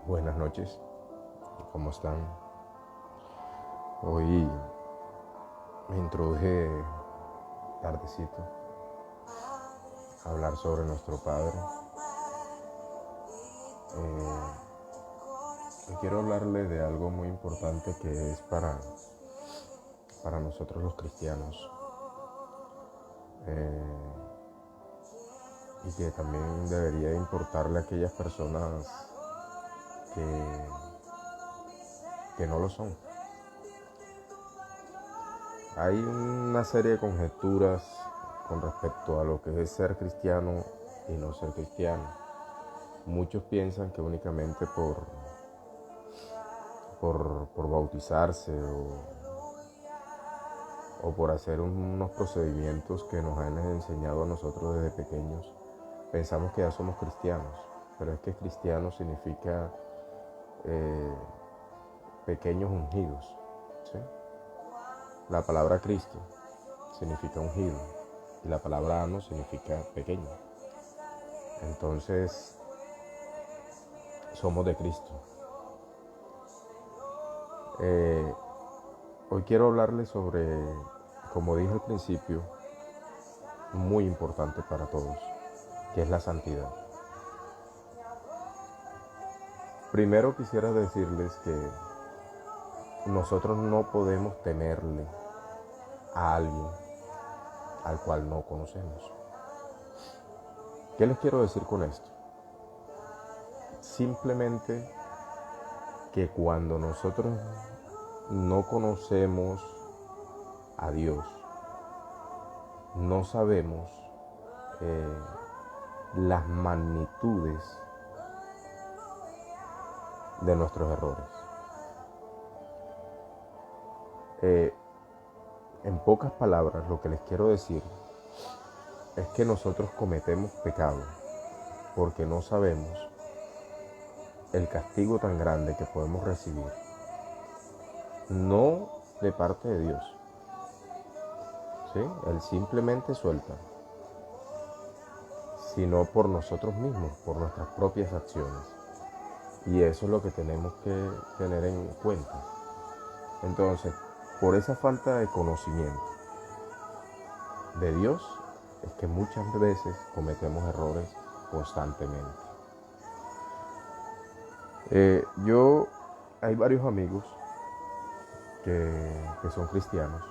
Buenas noches, ¿cómo están? Hoy me introduje tardecito a hablar sobre nuestro Padre. Y quiero hablarle de algo muy importante que es para nosotros los cristianos, eh, y que también debería importarle a aquellas personas que, que no lo son. Hay una serie de conjeturas con respecto a lo que es ser cristiano y no ser cristiano. Muchos piensan que únicamente por bautizarse o por hacer unos procedimientos que nos han enseñado a nosotros desde pequeños, pensamos que ya somos cristianos. Pero es que cristiano significa eh, pequeños ungidos, ¿sí? La palabra Cristo significa ungido y la palabra ano significa pequeño. Entonces, somos de Cristo. Eh, Hoy quiero hablarles sobre, como dije al principio, muy importante para todos, que es la santidad. Primero quisiera decirles que nosotros no podemos temerle a alguien al cual no conocemos. ¿Qué les quiero decir con esto? Simplemente que cuando nosotros no conocemos a Dios, no sabemos eh, las magnitudes de nuestros errores. En pocas palabras, lo que les quiero decir es que nosotros cometemos pecado porque no sabemos el castigo tan grande que podemos recibir, no de parte de Dios, ¿sí? Él simplemente suelta, sino por nosotros mismos, por nuestras propias acciones. Y eso es lo que tenemos que tener en cuenta. Entonces, por esa falta de conocimiento de Dios, es que muchas veces cometemos errores constantemente. Hay varios amigos que son cristianos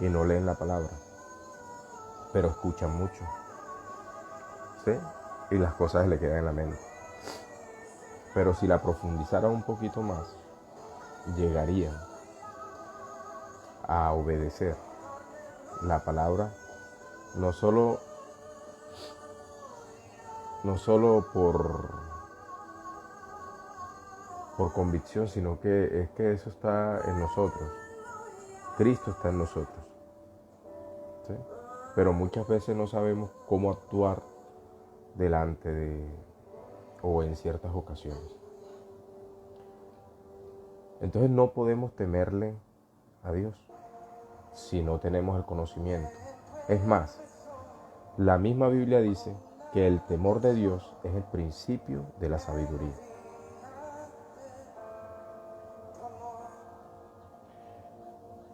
y no leen la palabra, pero escuchan mucho, ¿sí? Y las cosas se le quedan en la mente. Pero si la profundizaran un poquito más, llegarían a obedecer la palabra, no solo, no solo por convicción, sino que es que eso está en nosotros. Cristo está en nosotros, ¿sí? Pero muchas veces no sabemos cómo actuar delante de o en ciertas ocasiones. Entonces no podemos temerle a Dios si no tenemos el conocimiento. Es más, la misma Biblia dice que el temor de Dios es el principio de la sabiduría.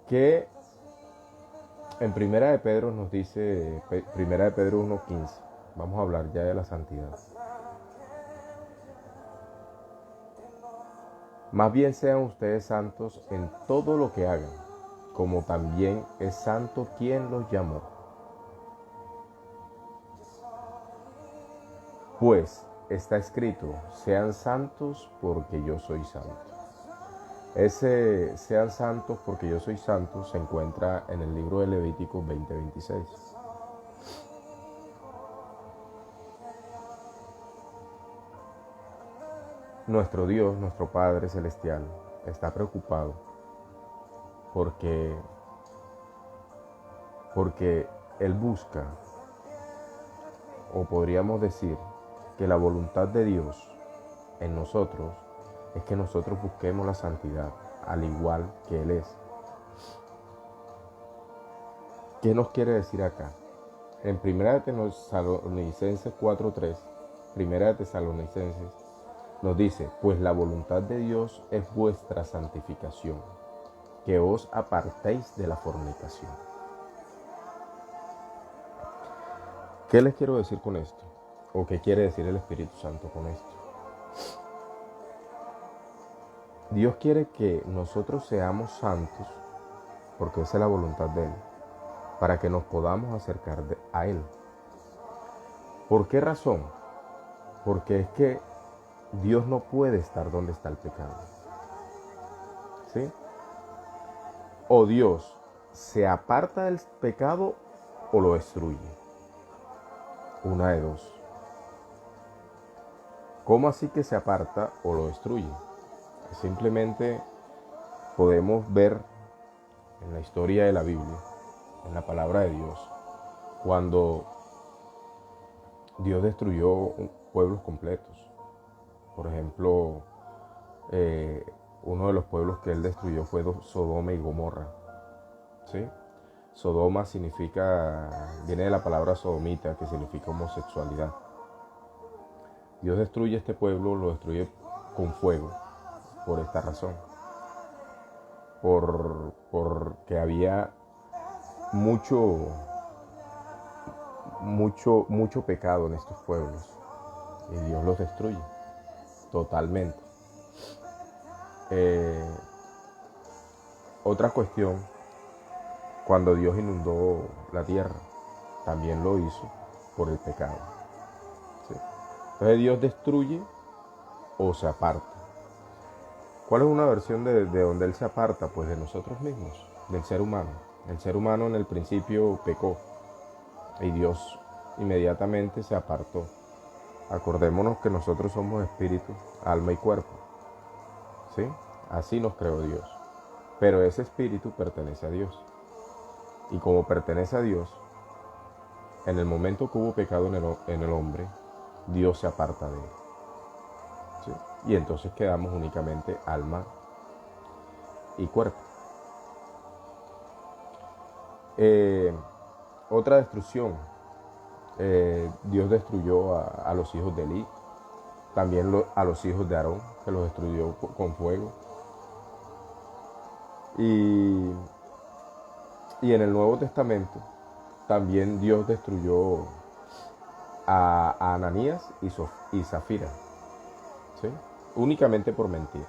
Que en Primera de Pedro nos dice, Primera de Pedro 1:15, vamos a hablar ya de la santidad. Más bien sean ustedes santos en todo lo que hagan, como también es santo quien los llamó. Pues está escrito, sean santos porque yo soy santo. Ese sean santos porque yo soy santo se encuentra en el libro de Levítico 20:26. Nuestro Dios, nuestro Padre Celestial, está preocupado porque, porque Él busca, o podríamos decir que la voluntad de Dios en nosotros es que nosotros busquemos la santidad, al igual que Él es. ¿Qué nos quiere decir acá? En 1 de Tesalonicenses 4:3, 1 de Tesalonicenses, Nos dice, pues la voluntad de Dios es vuestra santificación, que os apartéis de la fornicación. ¿Qué les quiero decir con esto? ¿O qué quiere decir el Espíritu Santo con esto? Dios quiere que nosotros seamos santos, porque esa es la voluntad de Él, para que nos podamos acercar a Él. ¿Por qué razón? Porque es que Dios no puede estar donde está el pecado. ¿Sí? O Dios se aparta del pecado o lo destruye. Una de dos. ¿Cómo así que se aparta o lo destruye? Simplemente podemos ver en la historia de la Biblia, en la palabra de Dios, cuando Dios destruyó pueblos completos. Por ejemplo, uno de los pueblos que Él destruyó fue Sodoma y Gomorra. ¿Sí? Sodoma viene de la palabra sodomita, que significa homosexualidad. Dios destruye este pueblo, lo destruye con fuego, por esta razón. Porque había mucho pecado en estos pueblos. Y Dios los destruye totalmente. Otra cuestión, cuando Dios inundó la tierra, también lo hizo por el pecado. ¿Sí? Entonces Dios destruye o se aparta. ¿Cuál es una versión de donde Él se aparta? Pues de nosotros mismos, del ser humano. El ser humano en el principio pecó y Dios inmediatamente se apartó. Acordémonos que nosotros somos espíritu, alma y cuerpo. ¿Sí? Así nos creó Dios. Pero ese espíritu pertenece a Dios. Y como pertenece a Dios, en el momento que hubo pecado en el hombre, Dios se aparta de él. ¿Sí? Y entonces quedamos únicamente alma y cuerpo. Otra destrucción. Dios destruyó a los hijos de Elí, también a los hijos de Aarón, que los destruyó con fuego. Y en el Nuevo Testamento también Dios destruyó a Ananías y Zafira, ¿sí? Únicamente por mentir.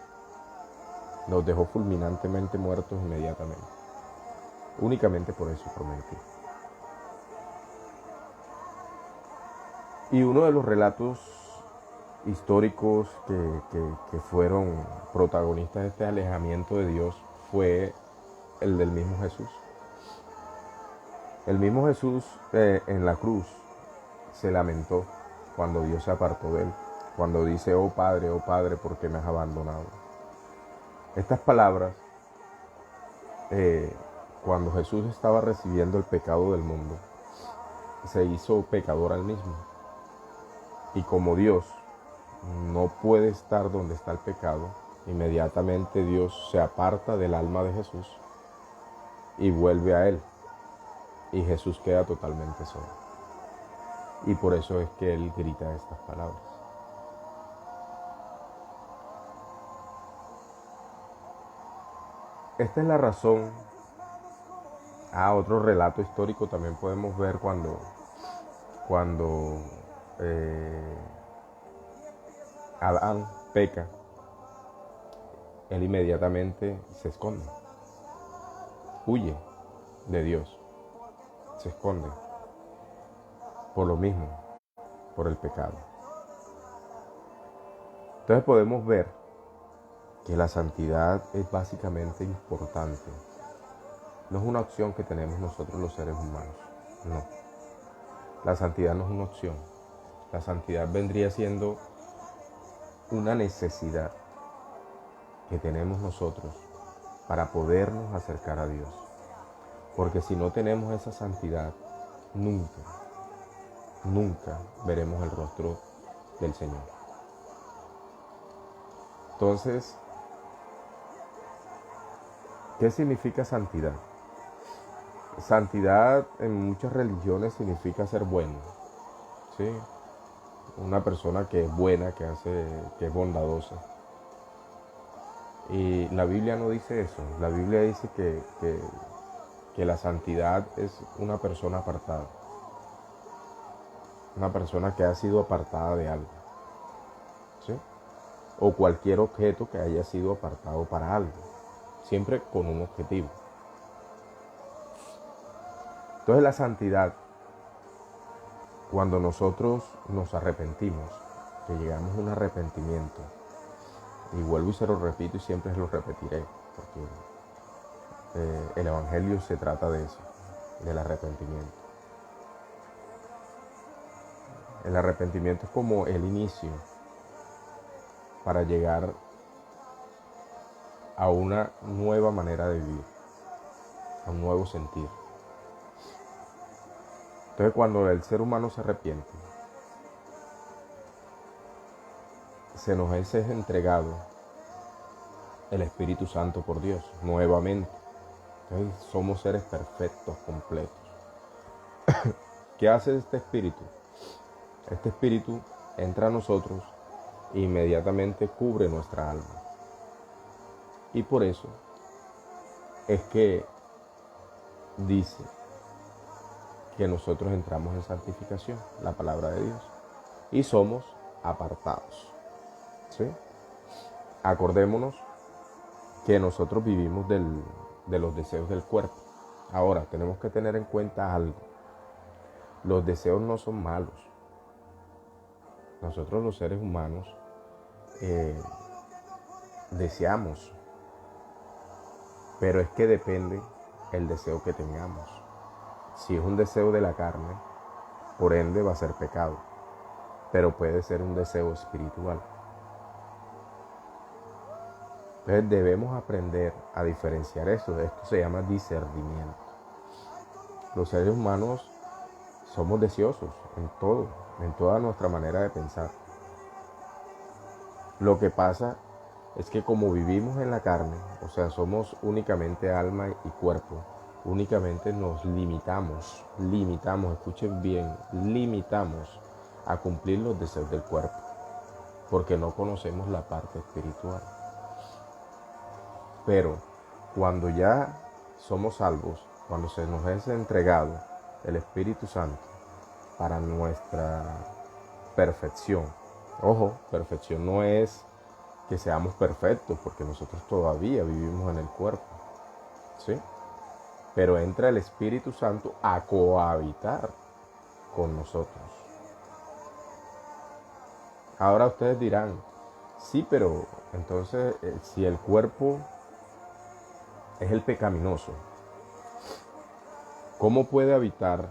Los dejó fulminantemente muertos inmediatamente. Únicamente por eso, por mentir. Y uno de los relatos históricos que fueron protagonistas de este alejamiento de Dios fue el del mismo Jesús. El mismo Jesús en la cruz se lamentó cuando Dios se apartó de él, cuando dice, oh Padre, ¿por qué me has abandonado? Estas palabras, cuando Jesús estaba recibiendo el pecado del mundo, se hizo pecador al mismo. Y como Dios no puede estar donde está el pecado, inmediatamente Dios se aparta del alma de Jesús y vuelve a él. Y Jesús queda totalmente solo. Y por eso es que Él grita estas palabras. Esta es la razón. Otro relato histórico también podemos ver cuando Adán peca. Él inmediatamente se esconde. Huye de Dios. Se esconde. Por lo mismo, por el pecado. Entonces podemos ver que la santidad es básicamente importante. No es una opción que tenemos nosotros los seres humanos. No. La santidad no es una opción. La santidad vendría siendo una necesidad que tenemos nosotros para podernos acercar a Dios. Porque si no tenemos esa santidad, nunca veremos el rostro del Señor. Entonces, ¿qué significa santidad? Santidad en muchas religiones significa ser bueno, ¿sí? una persona que es buena, que es bondadosa. Y la Biblia no dice eso. La Biblia dice que la santidad es una persona apartada. Una persona que ha sido apartada de algo. ¿Sí? O cualquier objeto que haya sido apartado para algo. Siempre con un objetivo. Entonces la santidad, cuando nosotros nos arrepentimos, que llegamos a un arrepentimiento, y vuelvo y se lo repito y siempre lo repetiré, porque el Evangelio se trata de eso, del arrepentimiento. El arrepentimiento es como el inicio para llegar a una nueva manera de vivir, a un nuevo sentir. Entonces cuando el ser humano se arrepiente, se nos es entregado el Espíritu Santo por Dios, nuevamente. Entonces somos seres perfectos, completos. ¿Qué hace este Espíritu? Este Espíritu entra a nosotros e inmediatamente cubre nuestra alma. Y por eso es que dice que nosotros entramos en santificación, la palabra de Dios, y somos apartados. ¿Sí? Acordémonos que nosotros vivimos de los deseos del cuerpo. Ahora, tenemos que tener en cuenta algo. Los deseos no son malos. Nosotros los seres humanos deseamos, pero es que depende el deseo que tengamos. Si es un deseo de la carne, por ende va a ser pecado, pero puede ser un deseo espiritual. Entonces debemos aprender a diferenciar eso. Esto se llama discernimiento. Los seres humanos somos deseosos en todo, en toda nuestra manera de pensar. Lo que pasa es que como vivimos en la carne, o sea, somos únicamente alma y cuerpo, únicamente nos limitamos, escuchen bien, limitamos a cumplir los deseos del cuerpo, porque no conocemos la parte espiritual. Pero cuando ya somos salvos, cuando se nos es entregado el Espíritu Santo para nuestra perfección, ojo, perfección no es que seamos perfectos, porque nosotros todavía vivimos en el cuerpo, ¿sí? Pero entra el Espíritu Santo a cohabitar con nosotros. Ahora ustedes dirán, sí, pero entonces si el cuerpo es el pecaminoso, ¿cómo puede habitar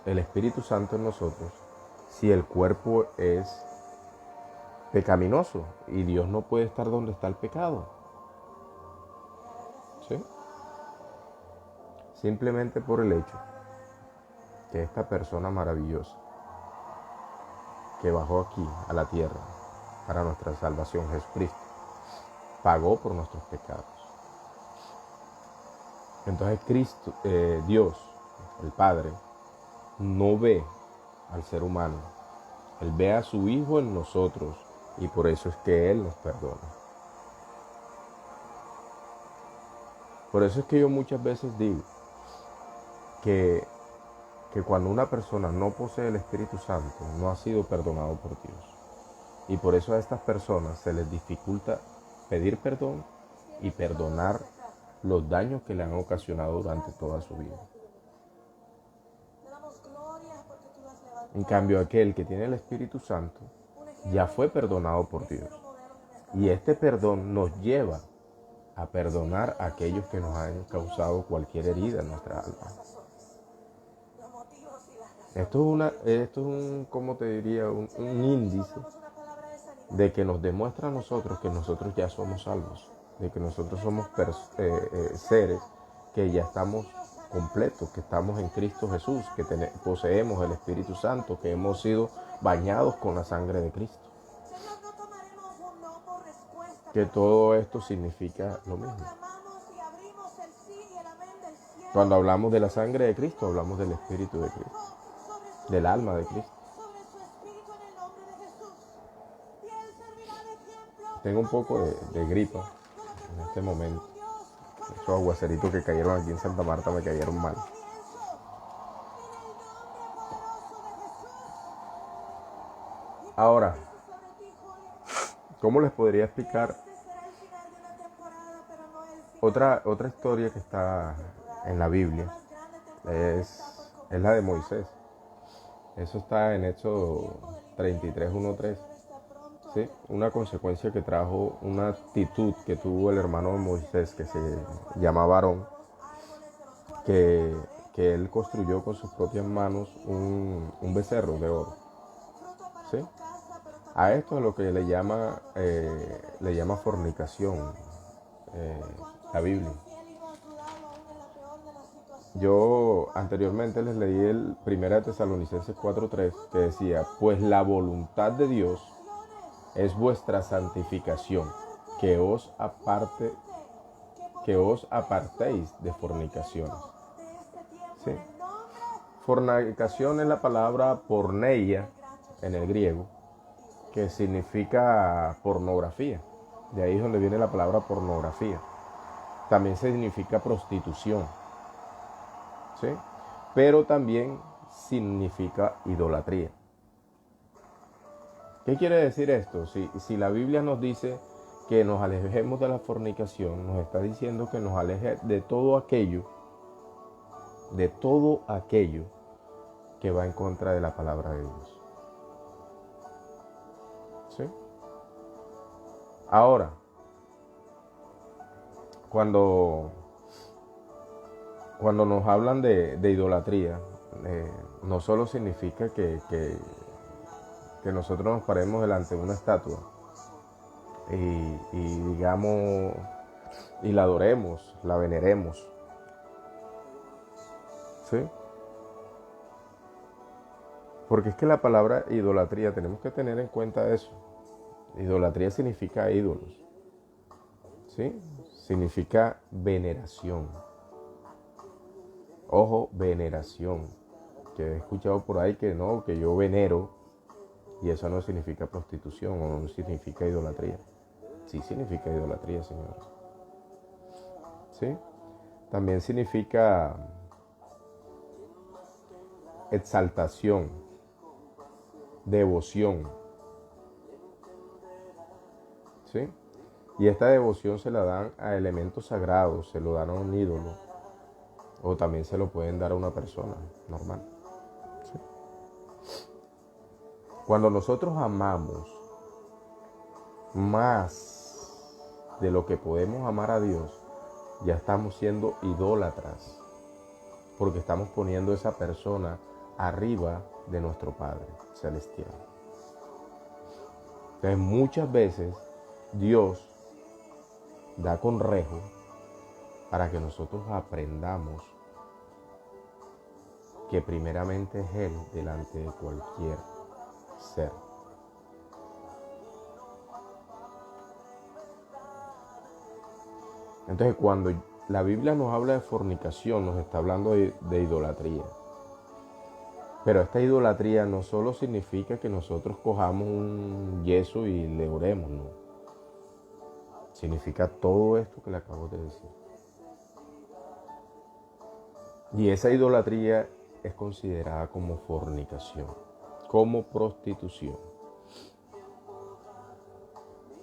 el Espíritu Santo en nosotros si el cuerpo es pecaminoso y Dios no puede estar donde está el pecado? ¿Sí? Simplemente por el hecho que esta persona maravillosa que bajó aquí a la tierra para nuestra salvación, Jesucristo, pagó por nuestros pecados. Entonces Cristo, Dios, el Padre, no ve al ser humano. Él ve a su Hijo en nosotros y por eso es que Él nos perdona. Por eso es que yo muchas veces digo que cuando una persona no posee el Espíritu Santo, no ha sido perdonado por Dios. Y por eso a estas personas se les dificulta pedir perdón y perdonar los daños que le han ocasionado durante toda su vida. En cambio, aquel que tiene el Espíritu Santo ya fue perdonado por Dios. Y este perdón nos lleva a perdonar a aquellos que nos han causado cualquier herida en nuestra alma. Esto es un ¿cómo te diría? Un índice de que nos demuestra a nosotros que nosotros ya somos salvos, de que nosotros somos seres que ya estamos completos, que estamos en Cristo Jesús, que poseemos el Espíritu Santo, que hemos sido bañados con la sangre de Cristo. Que todo esto significa lo mismo. Cuando hablamos de la sangre de Cristo, hablamos del Espíritu de Cristo, del alma de Cristo. Tengo un poco de gripa en este momento. Esos aguaceritos que cayeron aquí en Santa Marta me cayeron mal. Ahora, ¿cómo les podría explicar otra historia que está en la Biblia? Es la de Moisés. Eso está en Éxodo 33:1-3. ¿Sí? Una consecuencia que trajo una actitud que tuvo el hermano de Moisés, que se llamaba Aarón, que, que él construyó con sus propias manos un becerro de oro. ¿Sí? A esto es lo que le llama fornicación la Biblia. Yo anteriormente les leí el 1 Tesalonicenses 4:3, que decía: pues la voluntad de Dios es vuestra santificación, que os apartéis de fornicaciones. ¿Sí? Fornicación es la palabra porneia en el griego, que significa pornografía. De ahí es donde viene la palabra pornografía. También significa prostitución. ¿Sí? Pero también significa idolatría. ¿Qué quiere decir esto? Si la Biblia nos dice que nos alejemos de la fornicación, nos está diciendo que nos aleje de todo aquello que va en contra de la palabra de Dios. ¿Sí? Ahora, cuando nos hablan de idolatría, no solo significa que nosotros nos paremos delante de una estatua y digamos, y la adoremos, la veneremos. ¿Sí? Porque es que la palabra idolatría, tenemos que tener en cuenta eso. Idolatría significa ídolos. ¿Sí? Significa veneración. Ojo, veneración. Que he escuchado por ahí que no, que yo venero, y eso no significa prostitución o no significa idolatría. Sí significa idolatría, señores. ¿Sí? También significa exaltación, devoción. ¿Sí? Y esta devoción se la dan a elementos sagrados, se lo dan a un ídolo, o también se lo pueden dar a una persona normal. ¿Sí? Cuando nosotros amamos más de lo que podemos amar a Dios, ya estamos siendo idólatras, porque estamos poniendo a esa persona arriba de nuestro Padre Celestial. Entonces muchas veces Dios da consejo para que nosotros aprendamos que primeramente es Él delante de cualquier ser. Entonces, cuando la Biblia nos habla de fornicación, nos está hablando de idolatría. Pero esta idolatría no solo significa que nosotros cojamos un yeso y le oremos, no. Significa todo esto que le acabo de decir. Y esa idolatría es considerada como fornicación, como prostitución.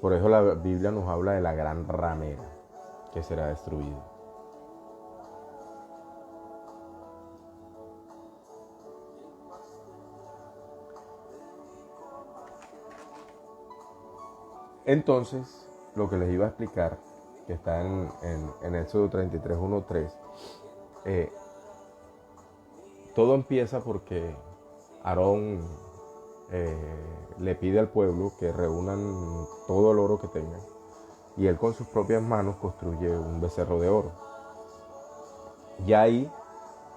Por eso la Biblia nos habla de la gran ramera que será destruida. Entonces, lo que les iba a explicar, que está en Éxodo 33:1-3, todo empieza porque Aarón le pide al pueblo que reúnan todo el oro que tengan, y él con sus propias manos construye un becerro de oro. Y ahí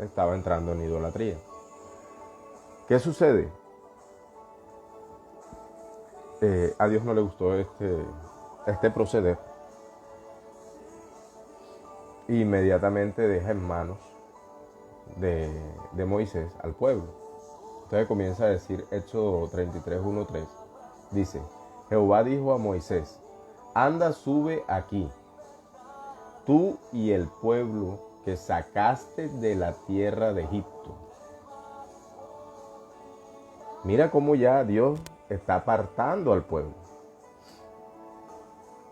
estaba entrando en idolatría. ¿Qué sucede? A Dios no le gustó este proceder. E inmediatamente deja en manos de Moisés al pueblo. Entonces comienza a decir Éxodo 33:1-3. Dice: Jehová dijo a Moisés: anda, sube aquí, tú y el pueblo que sacaste de la tierra de Egipto. Mira cómo ya Dios está apartando al pueblo.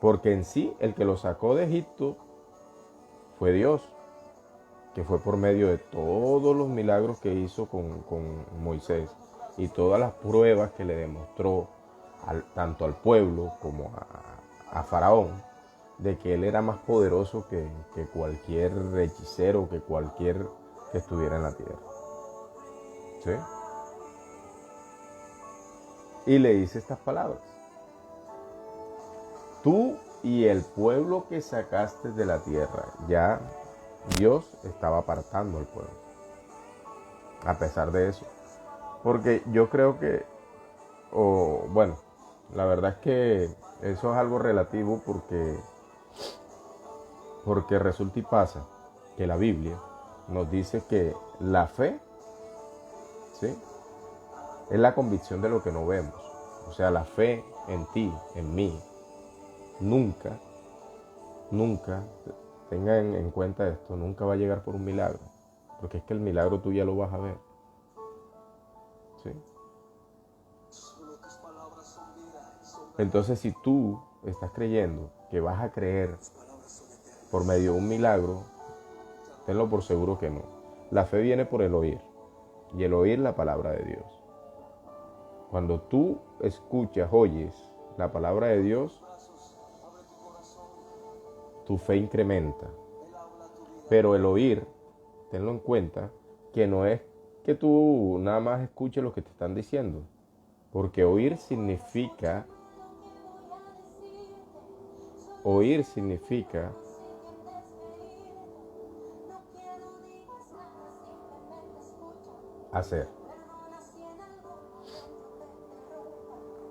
Porque en sí el que lo sacó de Egipto fue Dios, que fue por medio de todos los milagros que hizo con Moisés y todas las pruebas que le demostró tanto al pueblo como a Faraón, de que él era más poderoso que cualquier hechicero, que cualquier que estuviera en la tierra. ¿Sí? Y le dice estas palabras: tú y el pueblo que sacaste de la tierra. Ya Dios estaba apartando al pueblo, a pesar de eso. Porque yo creo que, bueno, la verdad es que eso es algo relativo porque resulta y pasa que la Biblia nos dice que la fe, ¿sí?, es la convicción de lo que no vemos. O sea, la fe en ti, en mí, nunca, tengan en cuenta esto, nunca va a llegar por un milagro. Porque es que el milagro tú ya lo vas a ver. ¿Sí? Entonces, si tú estás creyendo que vas a creer por medio de un milagro, tenlo por seguro que no. La fe viene por el oír, y el oír la palabra de Dios. Cuando tú escuchas, oyes la palabra de Dios, tu fe incrementa. Pero el oír, tenlo en cuenta, que no es que tú nada más escuches lo que te están diciendo. Porque oír significa hacer,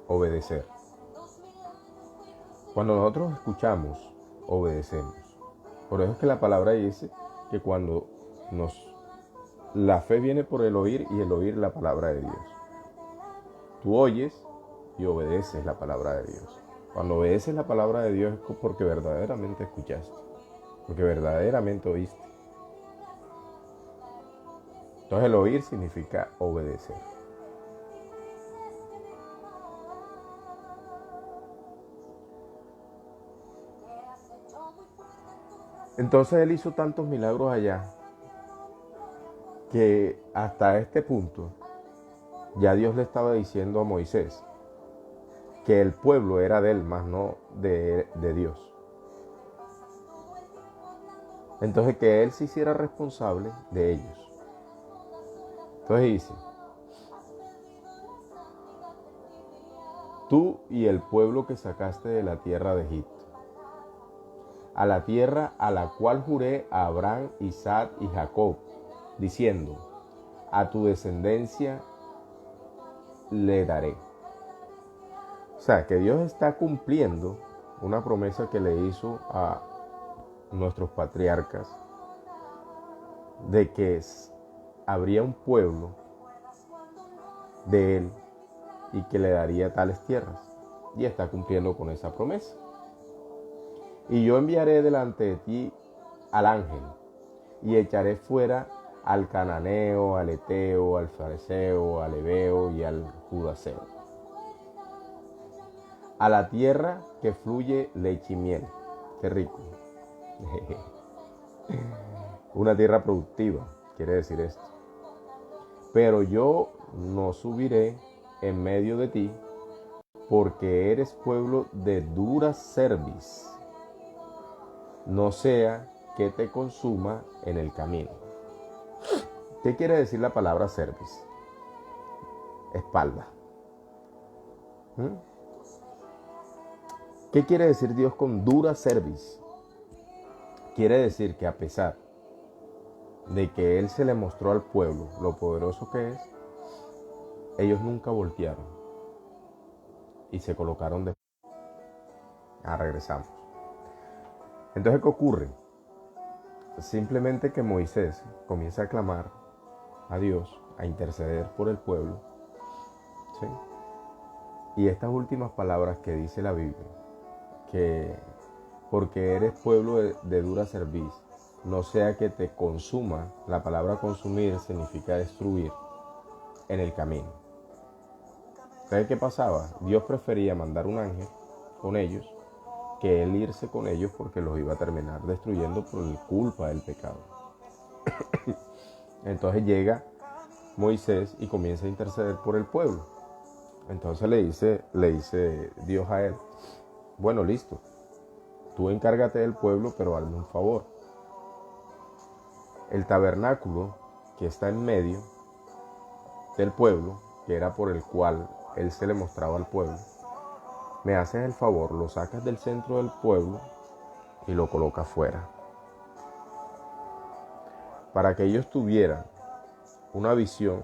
obedecer. Cuando nosotros escuchamos, obedecemos. Por eso es que la palabra dice que cuando la fe viene por el oír y el oír la palabra de Dios. Tú oyes y obedeces la palabra de Dios. Cuando obedeces la palabra de Dios es porque verdaderamente escuchaste, porque verdaderamente oíste. Entonces el oír significa obedecer. Entonces él hizo tantos milagros allá que hasta este punto ya Dios le estaba diciendo a Moisés que el pueblo era de él, más no de Dios. Entonces que él se hiciera responsable de ellos. Entonces dice: tú y el pueblo que sacaste de la tierra de Egipto, a la tierra a la cual juré a Abraham, Isaac y Jacob, diciendo: a tu descendencia le daré. O sea, que Dios está cumpliendo una promesa que le hizo a nuestros patriarcas de que habría un pueblo de él y que le daría tales tierras. Y está cumpliendo con esa promesa. Y yo enviaré delante de ti al ángel y echaré fuera al cananeo, al eteo, al fareseo, al heveo y al judaseo, a la tierra que fluye leche y miel. Qué rico. Una tierra productiva, quiere decir esto. Pero yo no subiré en medio de ti, porque eres pueblo de dura cerviz, no sea que te consuma en el camino. ¿Qué quiere decir la palabra cerviz? Espalda. ¿Qué quiere decir Dios con dura cerviz? Quiere decir que a pesar de que Él se le mostró al pueblo lo poderoso que es, ellos nunca voltearon y se colocaron de... regresamos. Entonces, ¿qué ocurre? Simplemente que Moisés comienza a clamar a Dios, a interceder por el pueblo, ¿sí? Y estas últimas palabras que dice la Biblia, que porque eres pueblo de dura cerviz, no sea que te consuma. La palabra consumir significa destruir en el camino. ¿Sabes qué pasaba? Dios prefería mandar un ángel con ellos que él irse con ellos, porque los iba a terminar destruyendo por culpa del pecado. Entonces llega Moisés y comienza a interceder por el pueblo. Entonces le dice Dios a él: bueno, listo, tú encárgate del pueblo, pero hazme un favor. El tabernáculo que está en medio del pueblo, que era por el cual él se le mostraba al pueblo, me haces el favor, lo sacas del centro del pueblo y lo colocas fuera, para que ellos tuvieran una visión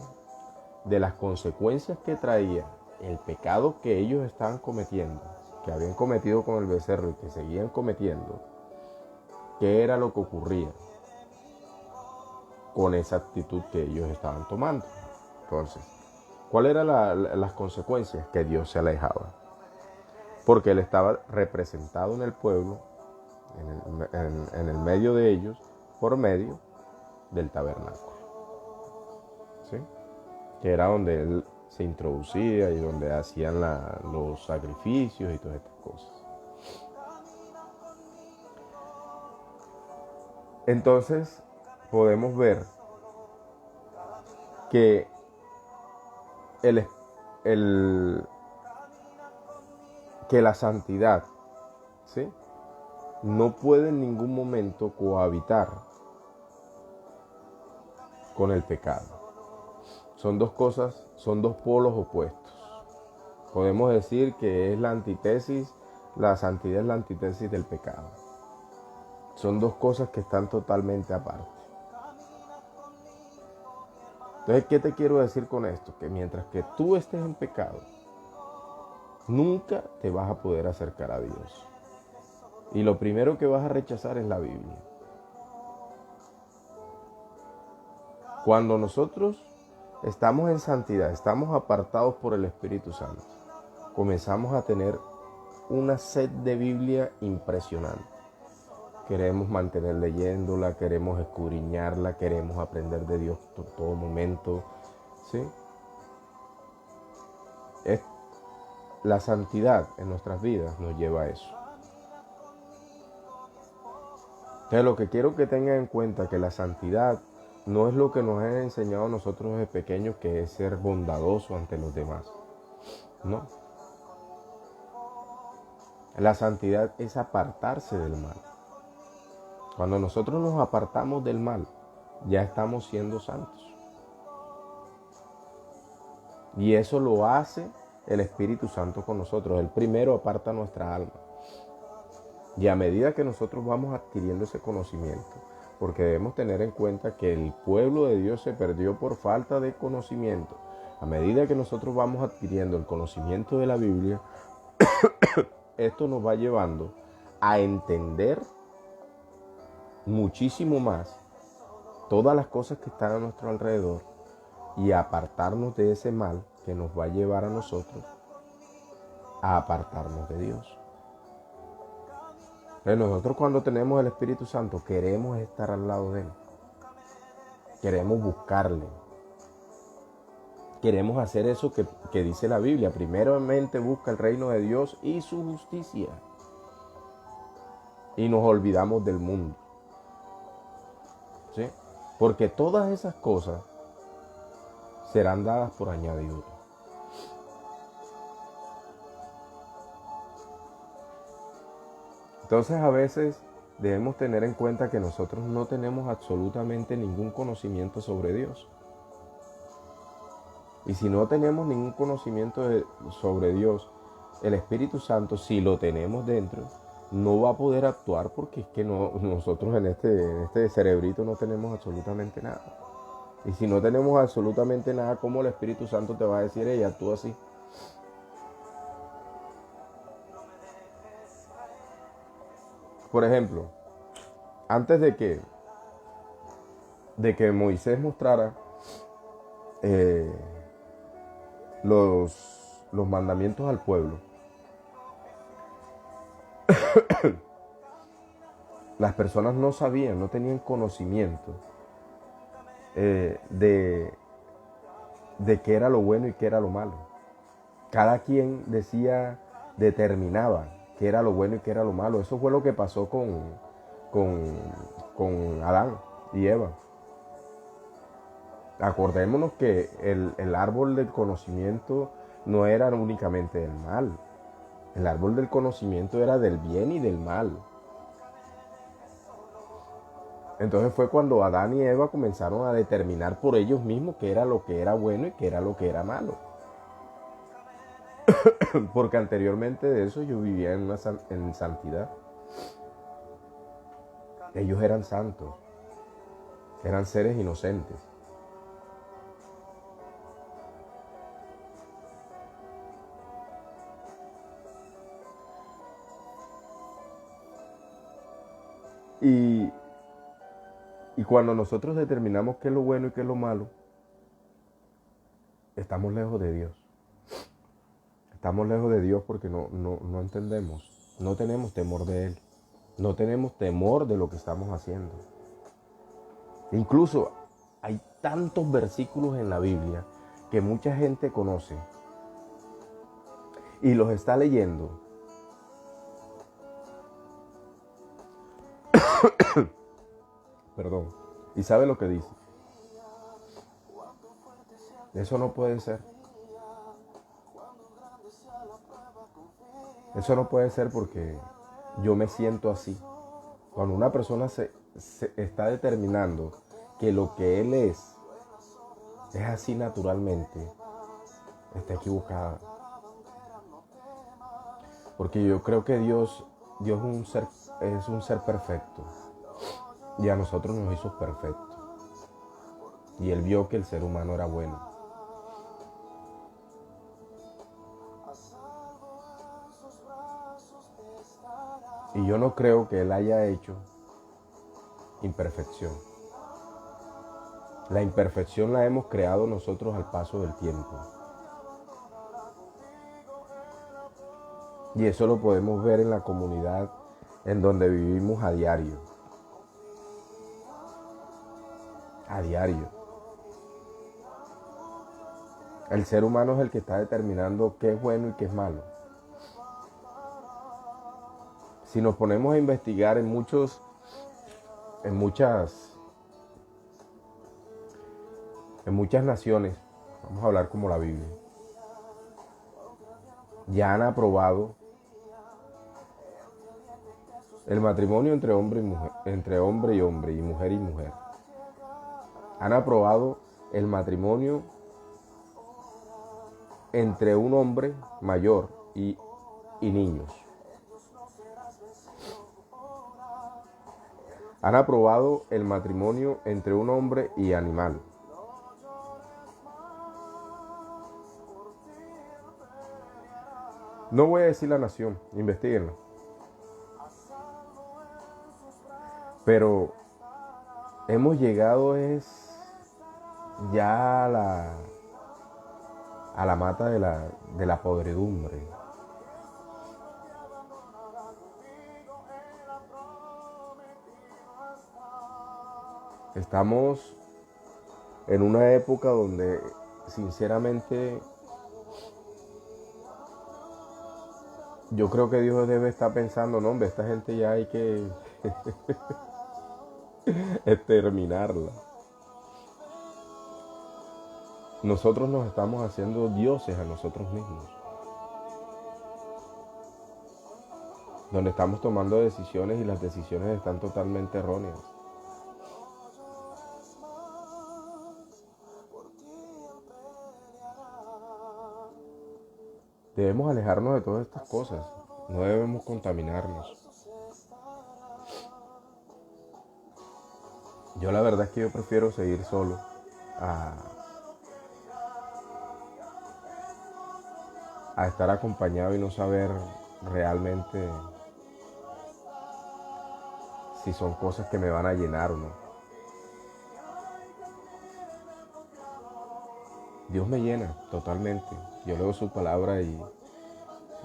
de las consecuencias que traía el pecado que ellos estaban cometiendo, que habían cometido con el becerro y que seguían cometiendo, qué era lo que ocurría con esa actitud que ellos estaban tomando. Entonces, ¿cuáles eran las consecuencias? Que Dios se alejaba, porque Él estaba representado en el pueblo, en el medio de ellos, por medio del tabernáculo, ¿sí? Que era donde Él se introducía y donde hacían los sacrificios y todas estas cosas. Entonces podemos ver que que la santidad, ¿sí?, no puede en ningún momento cohabitar con el pecado. Son dos cosas, son dos polos opuestos. Podemos decir que es la antítesis, la santidad es la antítesis del pecado. Son dos cosas que están totalmente aparte. Entonces, ¿qué te quiero decir con esto? Que mientras que tú estés en pecado, nunca te vas a poder acercar a Dios. Y lo primero que vas a rechazar es la Biblia. Cuando nosotros estamos en santidad, estamos apartados por el Espíritu Santo, comenzamos a tener una sed de Biblia impresionante. Queremos mantener leyéndola, queremos escudriñarla, queremos aprender de Dios por todo momento, ¿sí? La santidad en nuestras vidas nos lleva a eso. Entonces, lo que quiero que tengan en cuenta que la santidad no es lo que nos han enseñado a nosotros desde pequeños, que es ser bondadoso ante los demás. No. La santidad es apartarse del mal. Cuando nosotros nos apartamos del mal, ya estamos siendo santos. Y eso lo hace el Espíritu Santo con nosotros. Él primero aparta nuestra alma. Y a medida que nosotros vamos adquiriendo ese conocimiento, porque debemos tener en cuenta que el pueblo de Dios se perdió por falta de conocimiento. A medida que nosotros vamos adquiriendo el conocimiento de la Biblia, esto nos va llevando a entender muchísimo más todas las cosas que están a nuestro alrededor y a apartarnos de ese mal que nos va a llevar a nosotros a apartarnos de Dios. Nosotros, cuando tenemos el Espíritu Santo, queremos estar al lado de Él. Queremos buscarle. Queremos hacer eso que dice la Biblia. Primeramente busca el reino de Dios y su justicia. Y nos olvidamos del mundo, ¿sí? Porque todas esas cosas serán dadas por añadidura. Entonces, a veces debemos tener en cuenta que nosotros no tenemos absolutamente ningún conocimiento sobre Dios. Y si no tenemos ningún conocimiento sobre Dios, el Espíritu Santo, si lo tenemos dentro, no va a poder actuar, porque es que nosotros en este cerebrito no tenemos absolutamente nada. Y si no tenemos absolutamente nada, ¿cómo el Espíritu Santo te va a decir: ella actúa así? Por ejemplo, antes de que Moisés mostrara los mandamientos al pueblo, Las personas no sabían, no tenían conocimiento de qué era lo bueno y qué era lo malo. Cada quien determinaba qué era lo bueno y qué era lo malo. Eso fue lo que pasó con, con Adán y Eva. Acordémonos que el árbol del conocimiento no era únicamente del mal. El árbol del conocimiento era del bien y del mal. Entonces fue cuando Adán y Eva comenzaron a determinar por ellos mismos qué era lo que era bueno y qué era lo que era malo. Porque anteriormente de eso yo vivía en santidad. Ellos eran santos, eran seres inocentes. Y, y cuando nosotros determinamos qué es lo bueno y qué es lo malo, estamos lejos de Dios. Estamos lejos de Dios porque no entendemos, no tenemos temor de Él, no tenemos temor de lo que estamos haciendo. Incluso hay tantos versículos en la Biblia que mucha gente conoce y los está leyendo. Perdón. ¿Y sabe lo que dice? Eso no puede ser. Eso no puede ser porque yo me siento así. Cuando una persona se está determinando que lo que él es así naturalmente, está equivocada. Porque yo creo que Dios es un ser perfecto. Y a nosotros nos hizo perfectos. Y Él vio que el ser humano era bueno. Y yo no creo que Él haya hecho imperfección. La imperfección la hemos creado nosotros al paso del tiempo. Y eso lo podemos ver en la comunidad en donde vivimos a diario. A diario. El ser humano es el que está determinando qué es bueno y qué es malo. Si nos ponemos a investigar en muchas naciones, vamos a hablar como la Biblia, ya han aprobado el matrimonio entre hombre y mujer, entre hombre y hombre y mujer. Han aprobado el matrimonio entre un hombre mayor y niños. Han aprobado el matrimonio entre un hombre y animal. No voy a decir la nación, investíguenla. Pero hemos llegado ya a la mata de la podredumbre. Estamos en una época donde sinceramente yo creo que Dios debe estar pensando, no hombre, esta gente ya hay que exterminarla. Nosotros nos estamos haciendo dioses a nosotros mismos. Donde estamos tomando decisiones y las decisiones están totalmente erróneas. Debemos alejarnos de todas estas cosas. No debemos contaminarnos. Yo la verdad es que yo prefiero seguir solo a estar acompañado y no saber realmente si son cosas que me van a llenar o no. Dios me llena totalmente. Yo leo su palabra y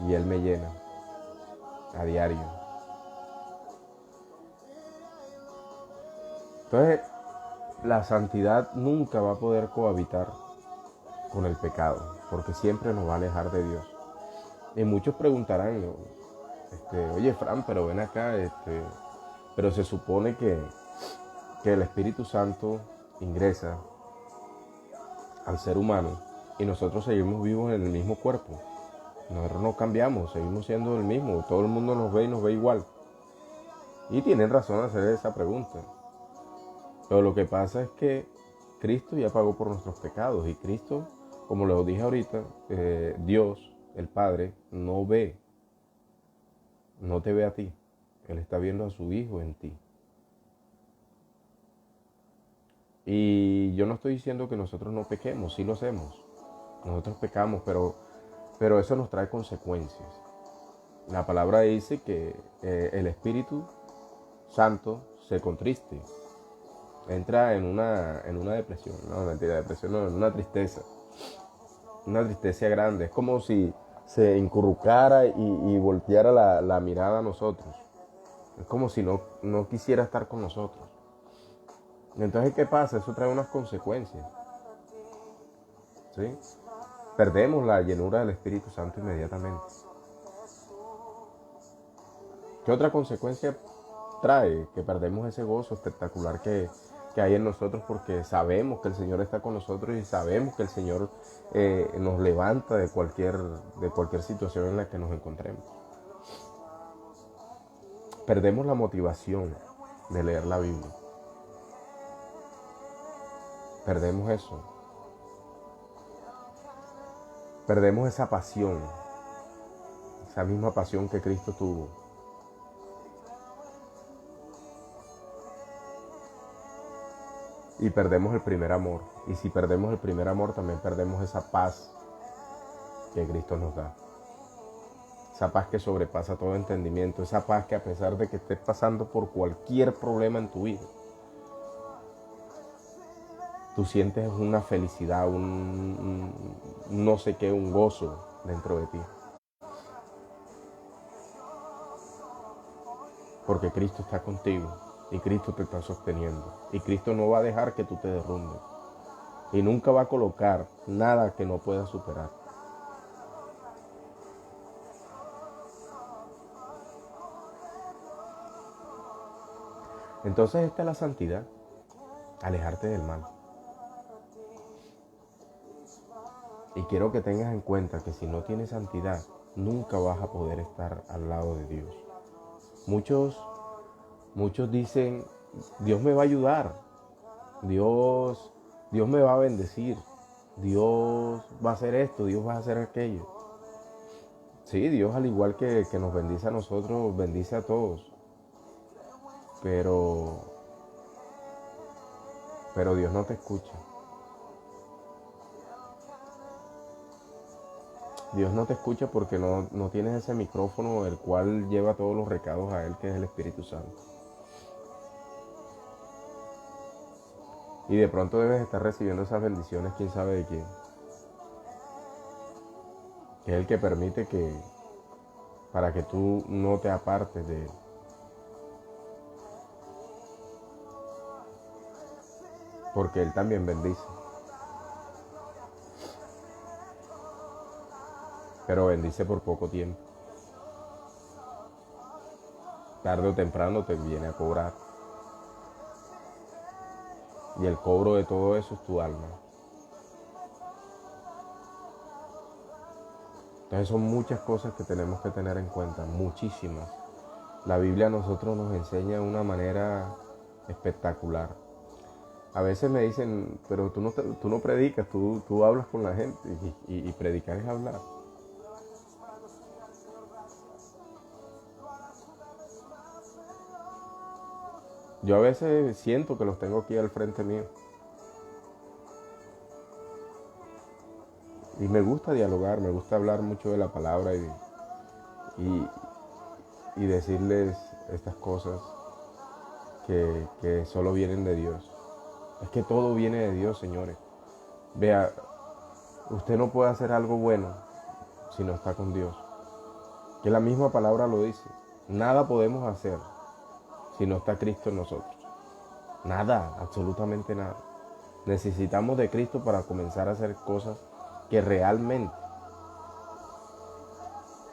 Él me llena a diario. Entonces, la santidad nunca va a poder cohabitar con el pecado, porque siempre nos va a alejar de Dios. Y muchos preguntarán, oye Fran, pero ven acá, pero se supone que el Espíritu Santo ingresa al ser humano y nosotros seguimos vivos en el mismo cuerpo. Nosotros no cambiamos, seguimos siendo el mismo, todo el mundo nos ve y nos ve igual. Y tienen razón de hacer esa pregunta. Pero lo que pasa es que Cristo ya pagó por nuestros pecados y Cristo, como lo dije ahorita, Dios, el Padre, no te ve a ti. Él está viendo a su Hijo en ti. Y yo no estoy diciendo que nosotros no pequemos, sí lo hacemos. Nosotros pecamos, pero eso nos trae consecuencias. La palabra dice que el Espíritu Santo se contriste. Entra en una depresión, no, mentira, depresión no, en una tristeza grande. Es como si se incurrucara y volteara la mirada a nosotros. Es como si no quisiera estar con nosotros. Entonces, ¿qué pasa? Eso trae unas consecuencias, ¿sí? Perdemos la llenura del Espíritu Santo inmediatamente. ¿Qué otra consecuencia trae? Que perdemos ese gozo espectacular que hay en nosotros, porque sabemos que el Señor está con nosotros y sabemos que el Señor nos levanta de cualquier situación en la que nos encontremos. Perdemos la motivación de leer la Biblia. Perdemos eso. Perdemos esa pasión, esa misma pasión que Cristo tuvo. Y perdemos el primer amor. Y si perdemos el primer amor, también perdemos esa paz que Cristo nos da. Esa paz que sobrepasa todo entendimiento. Esa paz que, a pesar de que estés pasando por cualquier problema en tu vida, tú sientes una felicidad, un no sé qué, un gozo dentro de ti. Porque Cristo está contigo y Cristo te está sosteniendo. Y Cristo no va a dejar que tú te derrumbes. Y nunca va a colocar nada que no puedas superar. Entonces esta es la santidad, alejarte del mal. Y quiero que tengas en cuenta que si no tienes santidad, nunca vas a poder estar al lado de Dios. Muchos dicen, Dios me va a ayudar, Dios me va a bendecir, Dios va a hacer esto, Dios va a hacer aquello. Sí, Dios, al igual que nos bendice a nosotros, bendice a todos. Pero Dios no te escucha. Dios no te escucha porque no tienes ese micrófono el cual lleva todos los recados a Él, que es el Espíritu Santo. Y de pronto debes estar recibiendo esas bendiciones, quién sabe de quién. Que es el que permite para que tú no te apartes de Él. Porque Él también bendice. Pero bendice por poco tiempo. Tarde o temprano te viene a cobrar. Y el cobro de todo eso es tu alma. Entonces son muchas cosas que tenemos que tener en cuenta, muchísimas. La Biblia a nosotros nos enseña de una manera espectacular. A veces me dicen, pero tú no predicas, tú hablas con la gente, y predicar es hablar. Yo a veces siento que los tengo aquí al frente mío. Y me gusta dialogar, me gusta hablar mucho de la palabra y decirles estas cosas que solo vienen de Dios. Es que todo viene de Dios, señores. Vea, usted no puede hacer algo bueno si no está con Dios. Que la misma palabra lo dice. Nada podemos hacer si no está Cristo en nosotros. Nada, absolutamente nada. Necesitamos de Cristo para comenzar a hacer cosas que realmente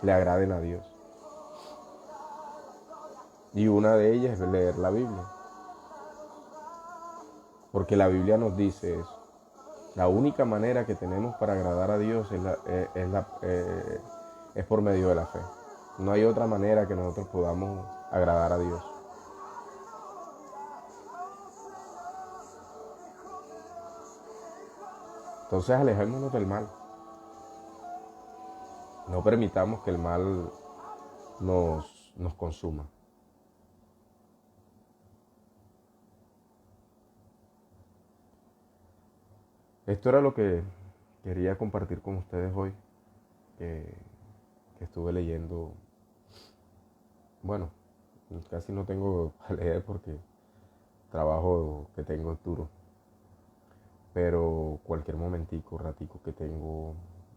le agraden a Dios. Y una de ellas es leer la Biblia. Porque la Biblia nos dice eso. La única manera que tenemos para agradar a Dios es por medio de la fe. No hay otra manera que nosotros podamos agradar a Dios. Entonces alejémonos del mal. No permitamos que el mal nos consuma. Esto era lo que quería compartir con ustedes hoy, que, que estuve leyendo. Bueno, casi no tengo para leer porque el trabajo que tengo es duro, pero cualquier momentico, ratico que tengo,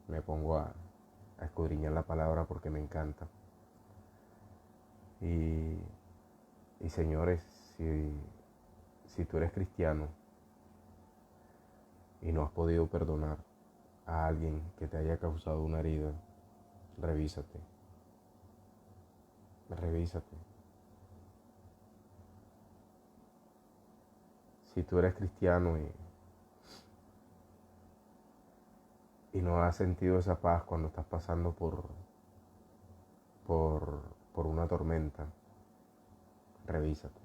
me pongo a escudriñar la palabra porque me encanta. Y, y señores, si tú eres cristiano y no has podido perdonar a alguien que te haya causado una herida, revísate, revísate. Si tú eres cristiano y no has sentido esa paz cuando estás pasando por una tormenta, revísate.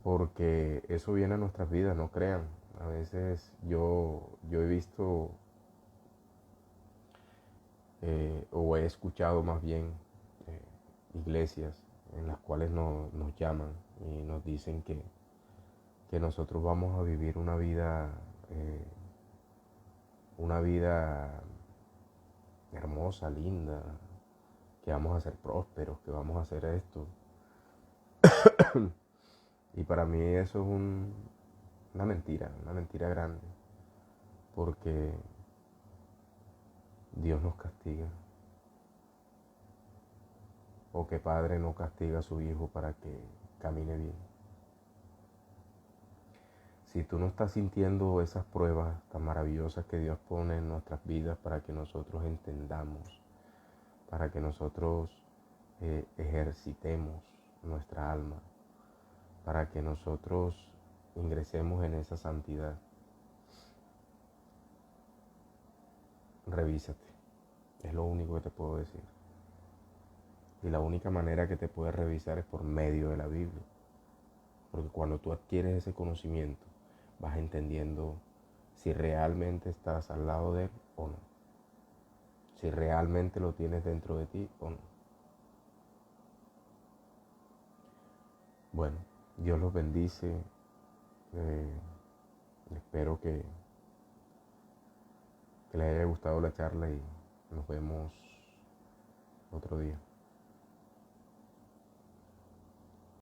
Porque eso viene a nuestras vidas, no crean. A veces yo he visto o he escuchado más bien eh, iglesias en las cuales nos llaman y nos dicen que nosotros vamos a vivir una vida hermosa, linda, que vamos a ser prósperos, que vamos a hacer esto. Y para mí eso es una mentira grande, porque Dios nos castiga, o que padre no castiga a su hijo para que camine bien. Si tú no estás sintiendo esas pruebas tan maravillosas que Dios pone en nuestras vidas para que nosotros entendamos, para que nosotros ejercitemos nuestra alma, para que nosotros ingresemos en esa santidad, revísate. Es lo único que te puedo decir. Y la única manera que te puedes revisar es por medio de la Biblia. Porque cuando tú adquieres ese conocimiento, vas entendiendo si realmente estás al lado de Él o no. Si realmente lo tienes dentro de ti o no. Bueno, Dios los bendice. Eh, espero que les haya gustado la charla y nos vemos otro día.